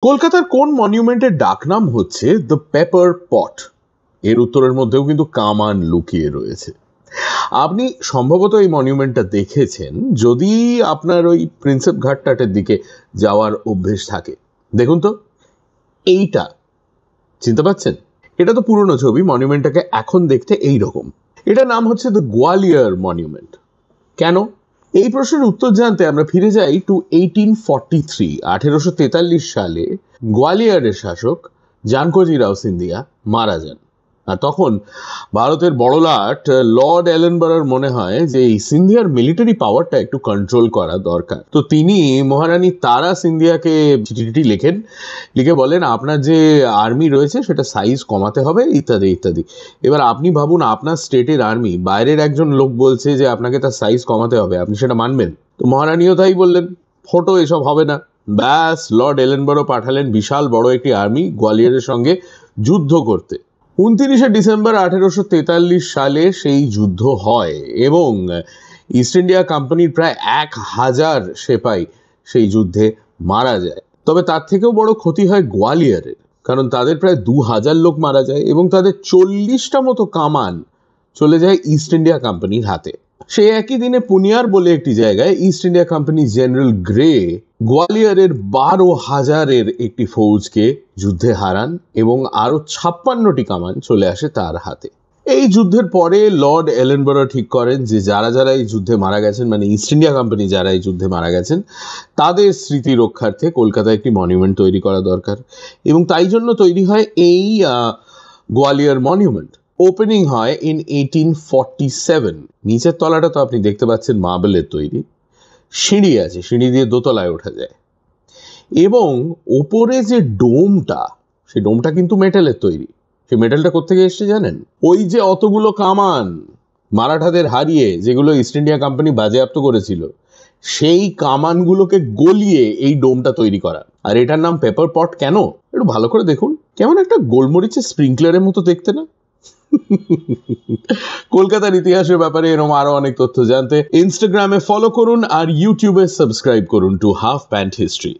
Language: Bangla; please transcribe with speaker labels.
Speaker 1: কলকাতার কোন মনিউমেন্টের ডাকনাম হচ্ছে দ্য পেপার পট? এর উত্তরের মধ্যেও কিন্তু কামান লুকিয়ে রয়েছে। আপনি সম্ভবত এই মনিউমেন্টটা দেখেছেন যদি আপনার ওই প্রিন্সেপ ঘাটটাটের দিকে যাওয়ার অভ্যেস থাকে। দেখুন তো, এইটা চিনতে পাচ্ছেন? এটা তো পুরনো ছবি, মনিউমেন্টটাকে এখন দেখতে এই রকম। এটার নাম হচ্ছে দ্য গোয়ালিয়র মনিউমেন্ট। কেন? এই প্রশ্নের উত্তর জানতে আমরা ফিরে যাই টু 1843। 1843 সালে গোয়ালিয়রের শাসক জানকোজি রাও সিন্ধিয়া মারা যান। আর তখন ভারতের বড়লাট লর্ড এলেনবরার মনে হয় যে এই সিন্ধিয়ার মিলিটারি পাওয়ারটা একটু কন্ট্রোল করা দরকার। তো তিনি মহারানী তারা সিন্ধিয়াকে চিঠি লেখেন, লিখে বলেন আপনার যে আর্মি রয়েছে সেটা সাইজ কমাতে হবে ইত্যাদি ইত্যাদি। এবার আপনি ভাবুন, আপনার স্টেটের আর্মি, বাইরের একজন লোক বলছে যে আপনাকে তার সাইজ কমাতে হবে, আপনি সেটা মানবেন? তো মহারানীও তাই বললেন, ফটো এসব হবে না। ব্যাস, লর্ড এলেনবরো পাঠালেন বিশাল বড় একটি আর্মি গোয়ালিয়রের সঙ্গে যুদ্ধ করতে। 29শে ডিসেম্বর 1843 সালে সেই যুদ্ধ হয় এবং ইস্ট ইন্ডিয়া কোম্পানির প্রায় 1000 সেপাই সেই যুদ্ধে মারা যায়। তবে তার থেকেও বড় ক্ষতি হয় গোয়ালিয়রের, কারণ তাদের প্রায় 2000 লোক মারা যায় এবং তাদের 40টা মতো কামান চলে যায় ইস্ট ইন্ডিয়া কোম্পানির হাতে। সেই একই দিনে পুনিয়ার বলে একটি জায়গায় East India Company general Grey গোয়ালিয়রের 12,000-এর একটি ফৌজকে যুদ্ধে হারান এবং আরো 56টি কামান চলে আসে তার হাতে। এই যুদ্ধের পরে লর্ড এলেনবরো ঠিক করেন যে যারা যারা এই যুদ্ধে মারা গেছেন, মানে ইস্ট ইন্ডিয়া কোম্পানি যারা এই যুদ্ধে মারা গেছেন, তাদের স্মৃতি রক্ষার্থে কলকাতায় একটি মনিউমেন্ট তৈরি করা দরকার এবং তাই জন্য তৈরি হয় এই গোয়ালিয়র মনিউমেন্ট। ওপেনিং হয় ইন 1847। নিচের তলাটা তো আপনি দেখতে পাচ্ছেন মার্বেলের তৈরি, সিঁড়ি আছে, সিঁড়ি দিয়ে দোতলায় ওঠা যায় এবং ওপরে যে ডোমটা, সেই ডোমটা কিন্তু মেটালের তৈরি। সেই মেটালটা কোত্থেকে এসছে জানেন? ওই যে অতগুলো কামান মারাঠাদের হারিয়ে যেগুলো ইস্ট ইন্ডিয়া কোম্পানি বাজেয়াপ্ত করেছিল, সেই কামানগুলোকে গলিয়ে এই ডোমটা তৈরি করা। আর এটার নাম পেপার পট কেন? একটু ভালো করে দেখুন, কেমন একটা গোলমরিচের স্প্রিংকলারের মতো দেখতে না? কলকাতার ইতিহাসের ব্যাপারে এরকম আরো অনেক তথ্য জানতে ইনস্টাগ্রামে ফলো করুন আর ইউটিউবে সাবস্ক্রাইব করুন টু হাফ প্যান্ট হিস্ট্রি।